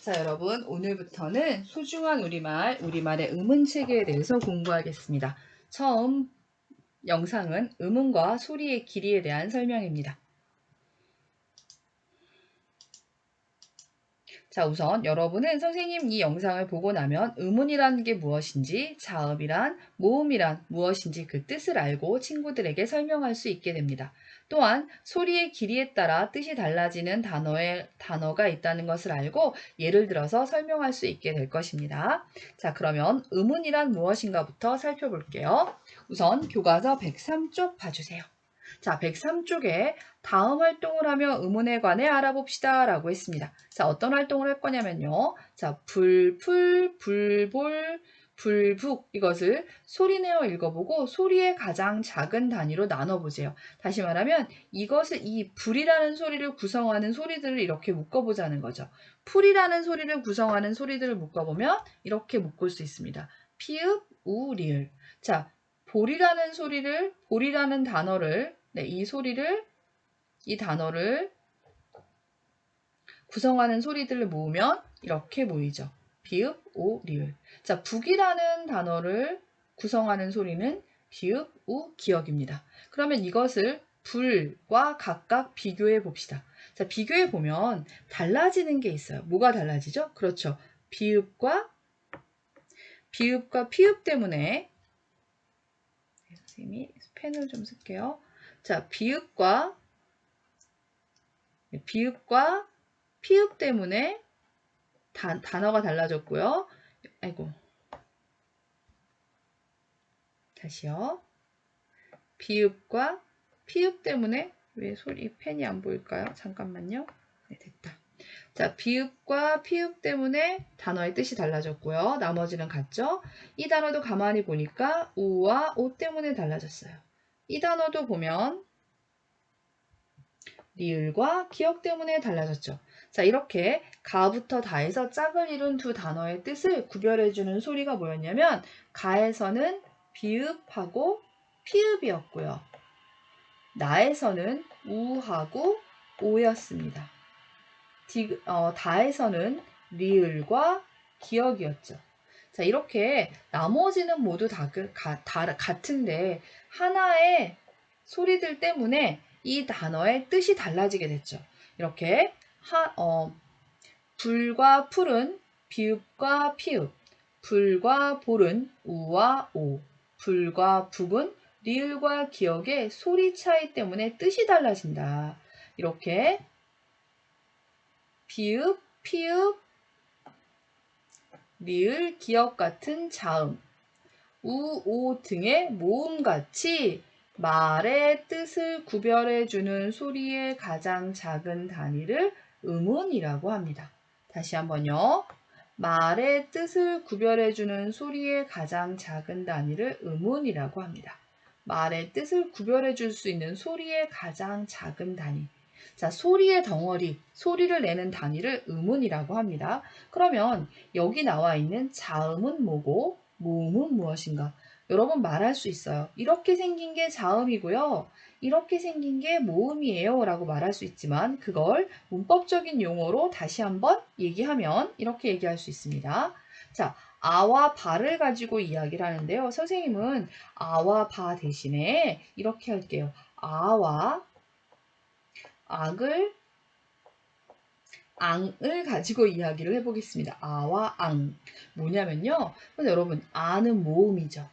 자, 여러분, 오늘부터는 소중한 우리말, 우리말의 음운체계에 대해서 공부하겠습니다. 처음 영상은 음운과 소리의 길이에 대한 설명입니다. 자, 우선 여러분은 선생님 이 영상을 보고 나면 음운이란 게 무엇인지, 자음이란, 모음이란 무엇인지 그 뜻을 알고 친구들에게 설명할 수 있게 됩니다. 또한 소리의 길이에 따라 뜻이 달라지는 단어가 있다는 것을 알고 예를 들어서 설명할 수 있게 될 것입니다. 자, 그러면 음운이란 무엇인가부터 살펴볼게요. 우선 교과서 103쪽 봐주세요. 자, 103쪽에 다음 활동을 하며 음운에 관해 알아봅시다 라고 했습니다. 자, 어떤 활동을 할 거냐면요. 자, 불풀, 불볼, 불북 이것을 소리내어 읽어보고 소리의 가장 작은 단위로 나눠보세요. 다시 말하면 이것을 이 불이라는 소리를 구성하는 소리들을 이렇게 묶어보자는 거죠. 풀이라는 소리를 구성하는 소리들을 묶어보면 이렇게 묶을 수 있습니다. 피읍, 우, 리을. 자, 볼이라는 단어를, 이 단어를 구성하는 소리들을 모으면 이렇게 모이죠. 비읍, 오, 리을. 자, 북이라는 단어를 구성하는 소리는 비읍, 우, 기역입니다. 그러면 이것을 불과 각각 비교해 봅시다. 자, 비교해 보면 달라지는 게 있어요. 뭐가 달라지죠? 그렇죠. 비읍과 피읍 때문에 선생님이 펜을 좀 쓸게요. 자, 비읍과 피읍 때문에 단어가 달라졌고요. 아이고. 다시요. 비읍과 피읍 때문에 왜 펜이 안 보일까요? 잠깐만요. 네, 됐다. 자, 비읍과 피읍 때문에 단어의 뜻이 달라졌고요. 나머지는 같죠? 이 단어도 가만히 보니까 우와 오 때문에 달라졌어요. 이 단어도 보면 리을과 기역 때문에 달라졌죠. 자, 이렇게 가부터 다에서 짝을 이룬 두 단어의 뜻을 구별해주는 소리가 뭐였냐면 가에서는 비읍하고 피읍이었고요. 나에서는 우하고 오였습니다. 다에서는 리을과 기역이었죠. 자, 이렇게 나머지는 모두 다 같은데 하나의 소리들 때문에 이 단어의 뜻이 달라지게 됐죠. 이렇게 불과 풀은 비읍과 피읍, 불과 볼은 우와 오, 불과 북은 리을과 기역의 소리 차이 때문에 뜻이 달라진다. 이렇게 비읍, 피읍, 리을, 기역 같은 자음, 우, 오 등의 모음같이 말의 뜻을 구별해주는 소리의 가장 작은 단위를 음운이라고 합니다. 다시 한번요. 말의 뜻을 구별해주는 소리의 가장 작은 단위를 음운이라고 합니다. 말의 뜻을 구별해줄 수 있는 소리의 가장 작은 단위. 자, 소리의 덩어리, 소리를 내는 단위를 음운이라고 합니다. 그러면 여기 나와 있는 자음은 뭐고 모음은 무엇인가? 여러분 말할 수 있어요. 이렇게 생긴 게 자음이고요. 이렇게 생긴 게 모음이에요 라고 말할 수 있지만 그걸 문법적인 용어로 다시 한번 얘기하면 이렇게 얘기할 수 있습니다. 자, 아와 바를 가지고 이야기를 하는데요. 선생님은 아와 바 대신에 이렇게 할게요. 아와 앙을 가지고 이야기를 해보겠습니다. 아와 앙. 뭐냐면요. 여러분, 아는 모음이죠.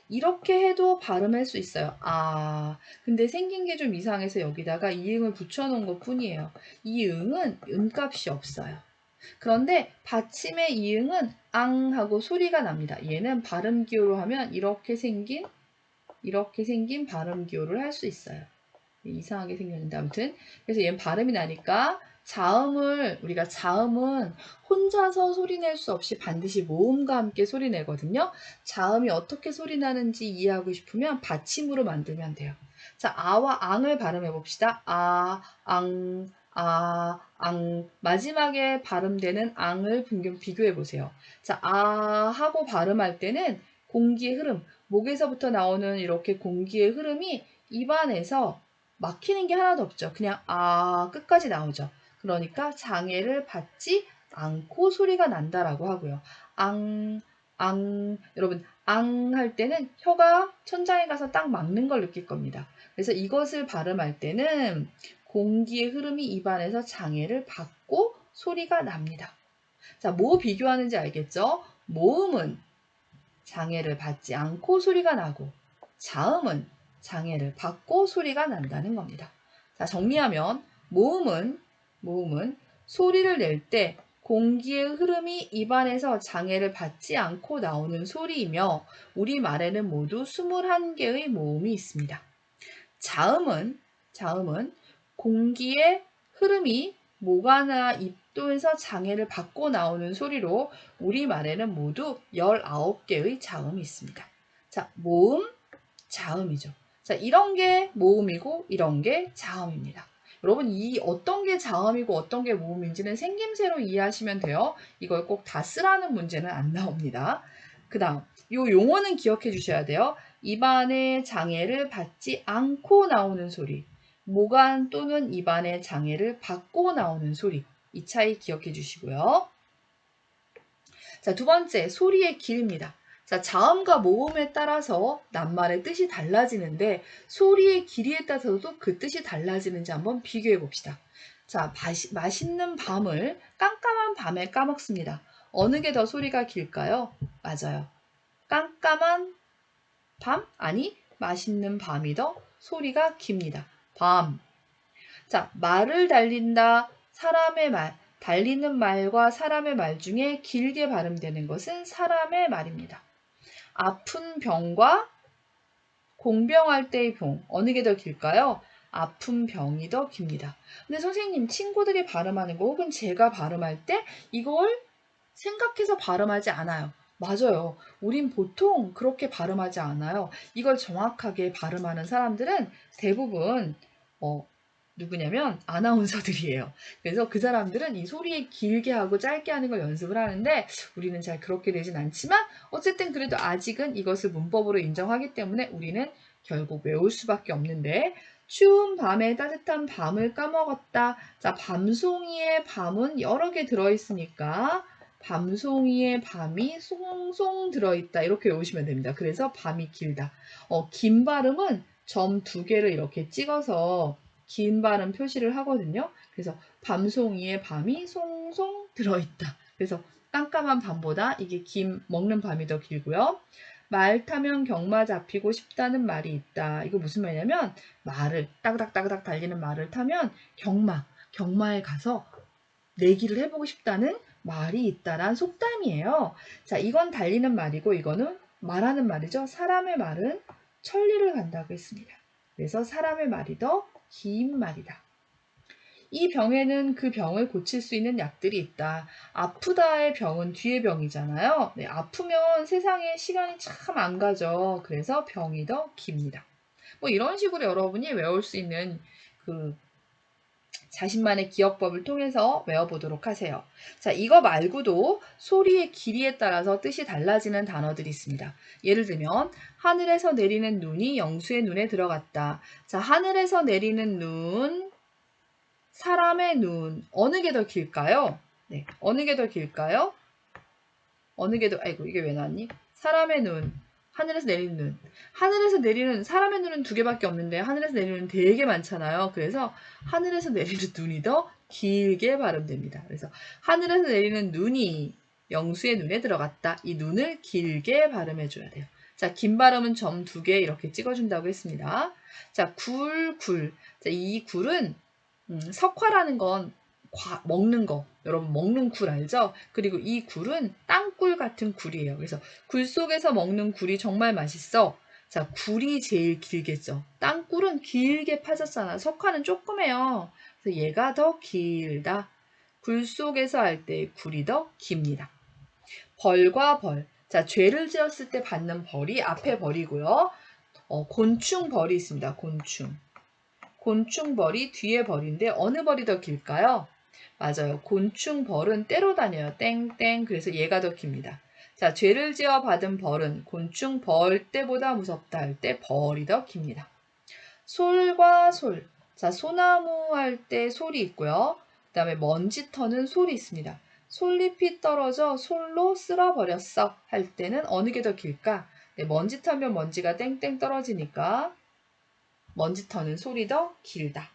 이렇게 해도 발음할 수 있어요. 아. 근데 생긴 게 좀 이상해서 여기다가 이응을 붙여놓은 것 뿐이에요. 이응은 음값이 없어요. 그런데 받침의 이응은 앙 하고 소리가 납니다. 얘는 발음 기호로 하면 이렇게 생긴 발음 기호를 할 수 있어요. 이상하게 생겼는데 아무튼 그래서 얘는 발음이 나니까 우리가 자음은 혼자서 소리 낼 수 없이 반드시 모음과 함께 소리 내거든요. 자음이 어떻게 소리 나는지 이해하고 싶으면 받침으로 만들면 돼요. 자, 아와 앙을 발음해 봅시다. 아, 앙, 아, 앙. 마지막에 발음되는 앙을 비교해 보세요. 자, 아 하고 발음할 때는 공기의 흐름, 목에서부터 나오는 이렇게 공기의 흐름이 입안에서 막히는 게 하나도 없죠. 그냥 아 끝까지 나오죠. 그러니까 장애를 받지 않고 소리가 난다라고 하고요. 여러분, 할 때는 혀가 천장에 가서 딱 막는 걸 느낄 겁니다. 그래서 이것을 발음할 때는 공기의 흐름이 입안에서 장애를 받고 소리가 납니다. 자, 뭐 비교하는지 알겠죠? 모음은 장애를 받지 않고 소리가 나고, 자음은 장애를 받고 소리가 난다는 겁니다. 자, 정리하면 모음은 소리를 낼 때 공기의 흐름이 입안에서 장애를 받지 않고 나오는 소리이며 우리말에는 모두 21개의 모음이 있습니다. 자음은 공기의 흐름이 목이나 입도에서 장애를 받고 나오는 소리로 우리말에는 모두 19개의 자음이 있습니다. 자, 모음, 자음이죠. 자, 이런 게 모음이고 이런 게 자음입니다. 여러분, 이 어떤 게 자음이고 어떤 게 모음인지는 생김새로 이해하시면 돼요. 이걸 꼭 다 쓰라는 문제는 안 나옵니다. 그 다음, 이 용어는 기억해 주셔야 돼요. 입안의 장애를 받지 않고 나오는 소리, 모간 또는 입안의 장애를 받고 나오는 소리, 이 차이 기억해 주시고요. 자, 두 번째, 소리의 길입니다. 자, 자음과 모음에 따라서 낱말의 뜻이 달라지는데 소리의 길이에 따라서도 그 뜻이 달라지는지 한번 비교해 봅시다. 자, 맛있는 밤을 깜깜한 밤에 까먹습니다. 어느 게 더 소리가 길까요? 맞아요. 깜깜한 밤? 아니, 맛있는 밤이 더 소리가 깁니다. 밤. 자, 말을 달린다. 사람의 말. 달리는 말과 사람의 말 중에 길게 발음되는 것은 사람의 말입니다. 아픈 병과 공병할 때의 병. 어느 게 더 길까요? 아픈 병이 더 깁니다. 근데 선생님, 친구들이 발음하는 거 혹은 제가 발음할 때 이걸 생각해서 발음하지 않아요. 맞아요. 우린 보통 그렇게 발음하지 않아요. 이걸 정확하게 발음하는 사람들은 대부분 누구냐면 아나운서들이에요. 그래서 그 사람들은 이 소리에 길게 하고 짧게 하는 걸 연습을 하는데 우리는 잘 그렇게 되진 않지만 어쨌든 그래도 아직은 이것을 문법으로 인정하기 때문에 우리는 결국 외울 수밖에 없는데 추운 밤에 따뜻한 밤을 까먹었다. 자, 밤송이의 밤은 여러 개 들어있으니까 밤송이의 밤이 송송 들어있다. 이렇게 외우시면 됩니다. 그래서 밤이 길다. 긴 발음은 점 2개를 이렇게 찍어서 긴 발음 표시를 하거든요. 그래서 밤송이의 밤이 송송 들어있다. 그래서 깜깜한 밤보다 이게 먹는 밤이 더 길고요. 말 타면 경마 잡히고 싶다는 말이 있다. 이거 무슨 말이냐면 말을 따그닥따그닥 달리는 말을 타면 경마에 가서 내기를 해보고 싶다는 말이 있다란 속담이에요. 자, 이건 달리는 말이고 이거는 말하는 말이죠. 사람의 말은 천리를 간다고 했습니다. 그래서 사람의 말이 더 긴 말이다. 이 병에는 그 병을 고칠 수 있는 약들이 있다. 아프다의 병은 뒤의 병이잖아요. 네, 아프면 세상에 시간이 참 안 가죠. 그래서 병이 더 깁니다. 뭐 이런 식으로 여러분이 외울 수 있는 그 자신만의 기억법을 통해서 외워보도록 하세요. 자, 이거 말고도 소리의 길이에 따라서 뜻이 달라지는 단어들이 있습니다. 예를 들면 하늘에서 내리는 눈이 영수의 눈에 들어갔다. 자, 하늘에서 내리는 눈, 사람의 눈, 어느 게 더 길까요? 네, 어느 게 더 길까요? 아이고, 이게 왜 나왔니? 사람의 눈, 하늘에서 내리는 눈. 하늘에서 내리는, 사람의 눈은 2개밖에 없는데 하늘에서 내리는 눈은 되게 많잖아요. 그래서 하늘에서 내리는 눈이 더 길게 발음됩니다. 그래서 하늘에서 내리는 눈이 영수의 눈에 들어갔다. 이 눈을 길게 발음해줘야 돼요. 자, 긴 발음은 점 2개 이렇게 찍어준다고 했습니다. 자, 굴. 자, 이 굴은 석화라는 건 먹는 거. 여러분 먹는 굴 알죠? 그리고 이 굴은 땅굴 같은 굴이에요. 그래서 굴 속에서 먹는 굴이 정말 맛있어. 자, 굴이 제일 길겠죠. 땅굴은 길게 파졌잖아. 석화는 조그매요. 그래서 얘가 더 길다. 굴 속에서 할 때 굴이 더 깁니다. 벌과 벌. 자, 죄를 지었을 때 받는 벌이 앞에 벌이고요. 곤충 벌이 있습니다. 곤충벌이 뒤에 벌인데 어느 벌이 더 길까요? 맞아요. 곤충벌은 때로 다녀요. 땡땡. 그래서 얘가 더 깁니다. 자, 죄를 지어 받은 벌은 곤충벌 때보다 무섭다 할 때 벌이 더 깁니다. 솔과 솔. 자, 소나무 할 때 솔이 있고요. 그 다음에 먼지 터는 솔이 있습니다. 솔잎이 떨어져 솔로 쓸어버렸어 할 때는 어느 게 더 길까? 네, 먼지 털면 먼지가 땡땡 떨어지니까 먼지 터는 솔이 더 길다.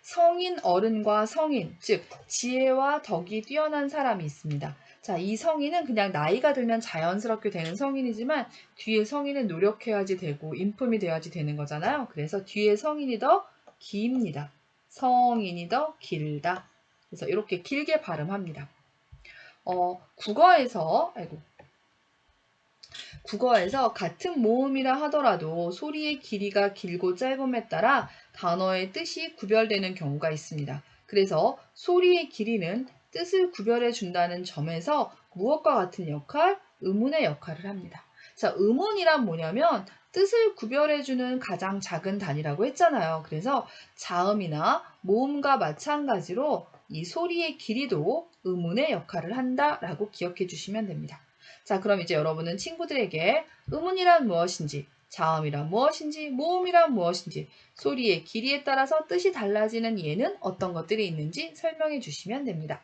성인 어른과 성인, 즉 지혜와 덕이 뛰어난 사람이 있습니다. 자, 이 성인은 그냥 나이가 들면 자연스럽게 되는 성인이지만 뒤에 성인은 노력해야지 되고 인품이 돼야지 되는 거잖아요. 그래서 뒤에 성인이 더 깁니다. 성인이 더 길다. 그래서 이렇게 길게 발음합니다. 국어에서 같은 모음이라 하더라도 소리의 길이가 길고 짧음에 따라 단어의 뜻이 구별되는 경우가 있습니다. 그래서 소리의 길이는 뜻을 구별해 준다는 점에서 무엇과 같은 역할? 의문의 역할을 합니다. 자, 의문이란 뭐냐면 뜻을 구별해 주는 가장 작은 단위라고 했잖아요. 그래서 자음이나 모음과 마찬가지로 이 소리의 길이도 의문의 역할을 한다라고 기억해 주시면 됩니다. 자, 그럼 이제 여러분은 친구들에게 의문이란 무엇인지, 자음이란 무엇인지, 모음이란 무엇인지, 소리의 길이에 따라서 뜻이 달라지는 예는 어떤 것들이 있는지 설명해 주시면 됩니다.